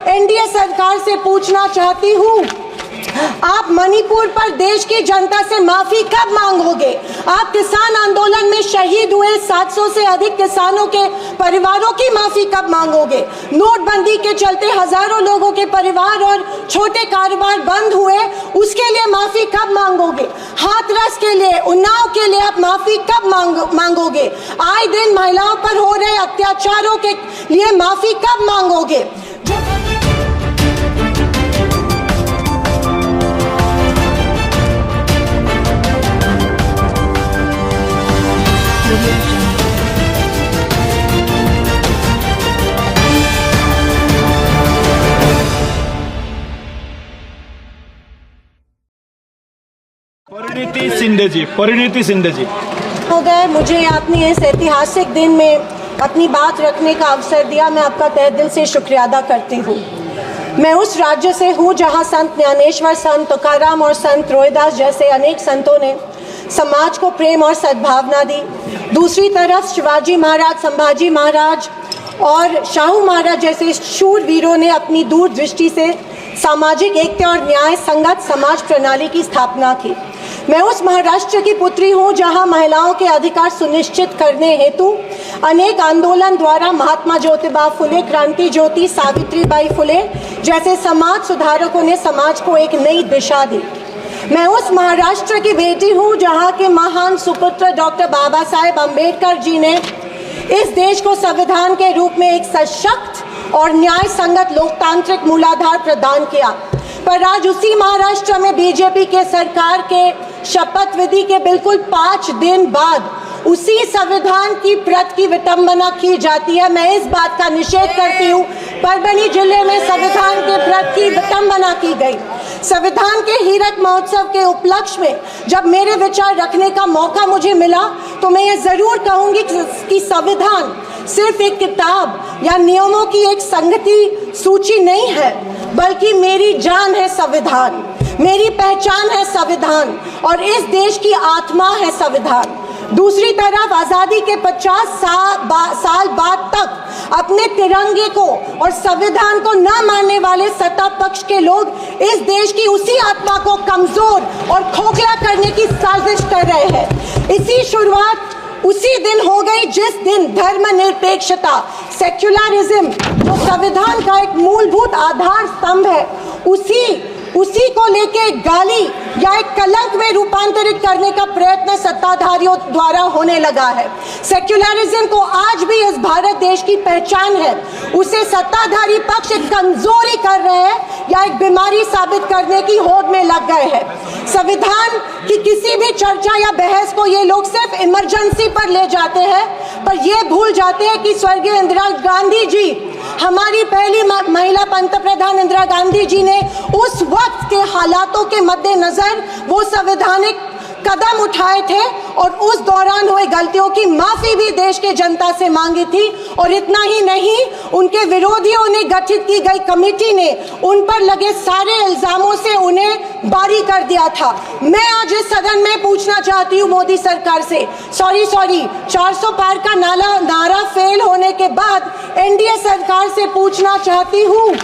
NDA सरकार से पूछना चाहती हूँ, आप मणिपुर पर देश की जनता से माफी कब मांगोगे? आप किसान आंदोलन में शहीद हुए 700 से अधिक किसानों के परिवारों की माफी कब मांगोगे? नोटबंदी के चलते हजारों लोगों के परिवार और छोटे कारोबार बंद हुए, उसके लिए माफी कब मांगोगे? हाथरस के लिए, उन्नाव के लिए आप माफी कब मांगोगे? आए दिन महिलाओं पर हो रहे अत्याचारों के लिए माफी कब मांगोगे? परिणीति शिंदे जी हो गए। मुझे आपने इस ऐतिहासिक दिन में अपनी बात रखने का अवसर दिया, मैं आपका तहे दिल से शुक्रिया अदा करती हूँ। मैं उस राज्य से हूँ जहाँ संत ज्ञानेश्वर, संत तुकाराम और संत रोहिदास जैसे अनेक संतों ने समाज को प्रेम और सद्भावना दी। दूसरी तरफ शिवाजी महाराज, संभाजी महाराज और शाहू महाराज जैसे शूरवीरों ने अपनी दूरदृष्टि से सामाजिक एकता और न्याय संगत समाज प्रणाली की स्थापना की। मैं उस महाराष्ट्र की पुत्री हूँ जहाँ महिलाओं के अधिकार सुनिश्चित करने हेतु अनेक आंदोलन द्वारा महात्मा ज्योतिबा फुले, क्रांति ज्योति सावित्रीबाई फुले जैसे समाज सुधारकों ने समाज को एक नई दिशा दी। मैं उस महाराष्ट्र की बेटी हूँ जहाँ के महान सुपुत्र डॉक्टर बाबा साहेब अम्बेडकर जी ने इस देश को संविधान के रूप में एक सशक्त और न्याय संगत लोकतांत्रिक मूलाधार प्रदान किया। पर आज उसी महाराष्ट्र में बीजेपी के सरकार के शपथ विधि के बिल्कुल 5 दिन बाद उसी संविधान की प्रत की विटंबना की जाती है। मैं इस बात का निषेध करती हूँ। परभणी जिले में संविधान के प्रत की विटंबना की गई। संविधान के हीरक महोत्सव के उपलक्ष्य में जब मेरे विचार रखने का मौका मुझे मिला तो मैं ये जरूर कहूंगी कि संविधान सिर्फ एक किताब या नियमों की एक संगति सूची नहीं है, बल्कि मेरी जान है संविधान, मेरी पहचान है संविधान और इस देश की आत्मा है संविधान। दूसरी तरफ आज़ादी के 50 साल बाद तक अपने तिरंगे को और संविधान को न मानने वाले सत्ता पक्ष के लोग इस देश की उसी आत्मा को कमजोर और खोखला करने की साजिश कर रहे हैं। इसी शुरुआत उसी दिन हो गई जिस दिन धर्मनिरपेक्षता, सेक्युलरिज्म जो संविधान का एक मूलभूत आधार स्तंभ है, उसी को लेके गाली या एक कलंक में रूपांतरित करने का प्रयत्न सत्ताधारियों द्वारा होने लगा है। सेक्युलरिज्म को आज भी इस भारत देश की पहचान है, उसे सत्ताधारी पक्ष एक कमजोरी कर रहे हैं या एक बीमारी साबित करने की होड़ में लग गए हैं। संविधान की किसी भी चर्चा या बहस को ये लोग सिर्फ इमरजेंसी पर ले जाते हैं, पर ये भूल जाते हैं कि स्वर्गीय इंदिरा गांधी जी, हमारी पहली महिला पंतप्रधान इंदिरा गांधी जी ने उस वक्त के हालातों के मद्देनजर वो संवैधानिक कदम उठाए थे और उस दौरान हुए गलतियों की माफी भी देश के जनता से मांगी थी। और इतना ही नहीं, उनके विरोधियों ने गठित की गई कमेटी ने उन पर लगे सारे इल्जामों से उन्हें बारी कर दिया था। मैं आज इस सदन में पूछना चाहती हूँ मोदी सरकार से, सॉरी 400 पार का नारा फेल होने के बाद एनडीए सरकार से पूछना चाहती हूँ,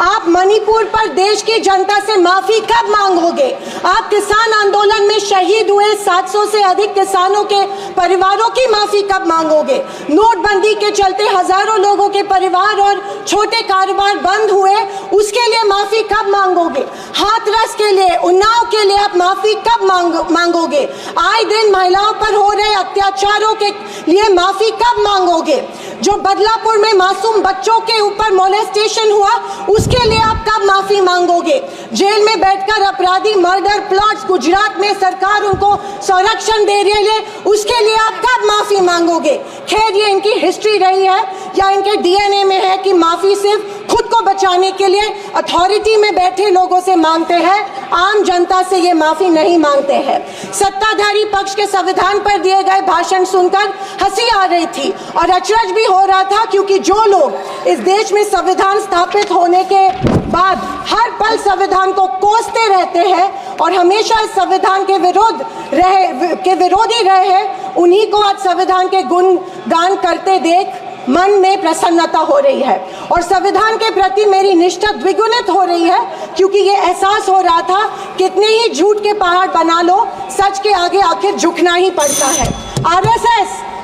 आप मणिपुर पर देश की जनता से माफी कब मांगोगे? आप किसान आंदोलन में शहीद हुए 700 से अधिक किसानों के परिवारों की माफी कब मांगोगे? नोटबंदी के चलते हजारों लोगों के परिवार और छोटे कारोबार बंद हुए, उसके लिए माफी कब मांगोगे? हाथरस के लिए, उन्नाव के लिए आप माफी कब मांगोगे? आए दिन महिलाओं पर हो रहे अत्याचारों के लिए माफी कब मांगोगे? जो बदलापुर में मासूम बच्चों के ऊपर मोलेस्टेशन हुआ, उसके लिए आप कब माफी मांगोगे? जेल में बैठकर अपराधी मर्डर प्लॉट्स गुजरात में सरकार उनको संरक्षण दे रही है, उसके लिए आप कब माफी मांगोगे? खैर, ये इनकी हिस्ट्री रही है या इनके डीएनए में है कि माफी सिर्फ खुद को बचाने के लिए अथॉरिटी में बैठे लोगों से मांगते हैं, आम जनता से ये माफी नहीं मांगते हैं। सत्ताधारी पक्ष के संविधान पर दिए गए भाषण सुनकर हंसी आ रही थी और अचरज भी हो रहा था, क्योंकि जो लोग इस देश में संविधान स्थापित होने के बाद हर पल संविधान को कोसते रहते हैं और हमेशा इस संविधान के विरोधी रहे हैं, उन्हीं को आज संविधान के गुणगान करते देख मन में प्रसन्नता हो रही है और संविधान के प्रति मेरी निष्ठा द्विगुणित हो रही है, क्योंकि ये एहसास हो रहा था कितने ही झूठ के पहाड़ बना लो, सच के आगे आखिर झुकना ही पड़ता है।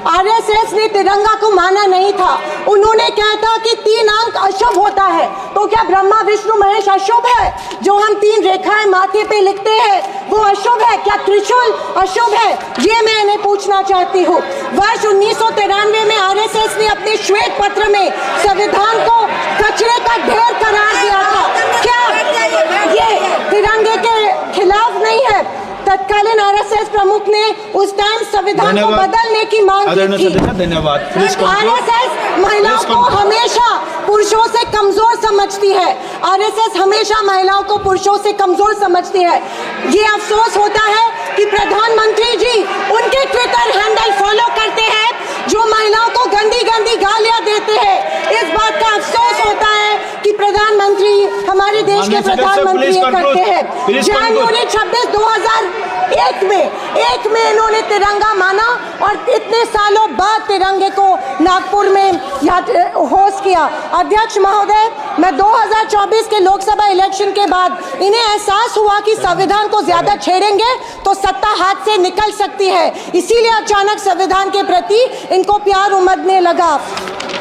आरएसएस ने तिरंगा को माना नहीं था। उन्होंने कहा था कि 3 अंक अशुभ होता है, तो क्या ब्रह्मा विष्णु महेश अशुभ है? जो हम 3 रेखाएं माथे पे लिखते हैं वो अशुभ है? क्या त्रिशूल अशुभ है? ये मैं इन्हें पूछना चाहती हूँ। वर्ष 1993 में आरएसएस ने अपने श्वेत पत्र में संविधान को कचरे का ढेर करार दिया था। क्या ये तिरंगे के खिलाफ नहीं है? तत्कालीन आरएसएस प्रमुख ने उस टाइम संविधान को बदलने की मांग की थी। धन्यवाद। आरएसएस महिलाओं को हमेशा पुरुषों से कमजोर समझती है। आरएसएस हमेशा महिलाओं को पुरुषों से कमजोर समझती है। ये अफसोस होता है कि प्रधानमंत्री जी उनके ट्विटर हैंडल फॉलो करते हैं जो महिलाओं को गंदी गंदी गालियां देते हैं। इस बात का अफसोस होता है कि प्रधानमंत्री, हमारे देश के प्रधानमंत्री ये करते हैं। जनवरी 26, 2001 में इन्होंने तिरंगा माना और इतने सालों बाद तिरंगे को नागपुर में होस्ट किया। अध्यक्ष महोदय, मैं 2024 के लोकसभा इलेक्शन के बाद इन्हें एहसास हुआ कि संविधान को ज्यादा छेड़ेंगे तो सत्ता हाथ से निकल सकती है, इसीलिए अचानक संविधान के प्रति इनको प्यार उमड़ने लगा।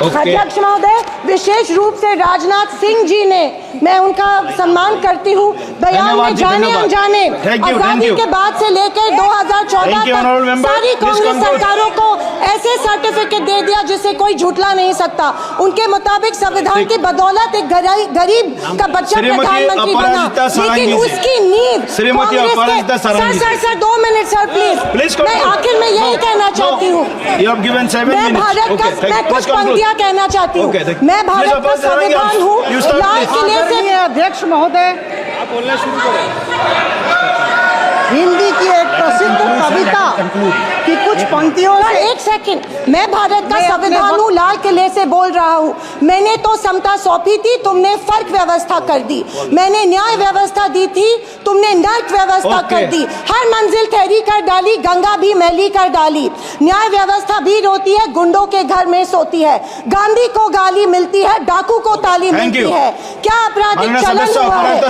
अध्यक्ष महोदय, विशेष रूप से राजनाथ सिंह जी ने, मैं उनका सम्मान करती हूँ, बयान में जाने अनजाने आजादी के बाद से लेकर 2014 तक सारी कांग्रेस सरकारों को ऐसे सर्टिफिकेट दे दिया जिसे कोई झुठला नहीं सकता। उनके मुताबिक संविधान की बदौलत एक गरीब का बच्चा प्रधानमंत्री बना, लेकिन उसकी नींव सर 2 मिनट सर प्लीज। मैं आखिर में यही कहना चाहती हूँ, मैं भारत का, मैं कुछ पंक्तियां कहना चाहती हूँ। मैं भारत का संविधान हूँ, लाल किले से। अध्यक्ष महोदय, बोलना शुरू करें। हिंदी की एक प्रसिद्ध कविता की कुछ पंक्तियों से। एक सेकंड, मैं भारत का संविधान हूँ, लाल किले से बोल रहा हूँ। मैंने तो समता सौंपी थी, तुमने फर्क व्यवस्था कर दी। मैंने न्याय व्यवस्था दी थी, तुमने नर्क व्यवस्था कर दी। हर मंजिल ठहरी कर डाली, गंगा भी मैली कर डाली। न्याय व्यवस्था भी रोती है, गुंडों के घर में सोती है। गांधी को गाली मिलती है, डाकू को ताली मिलती है। क्या आपराधिक चलन हुआ है?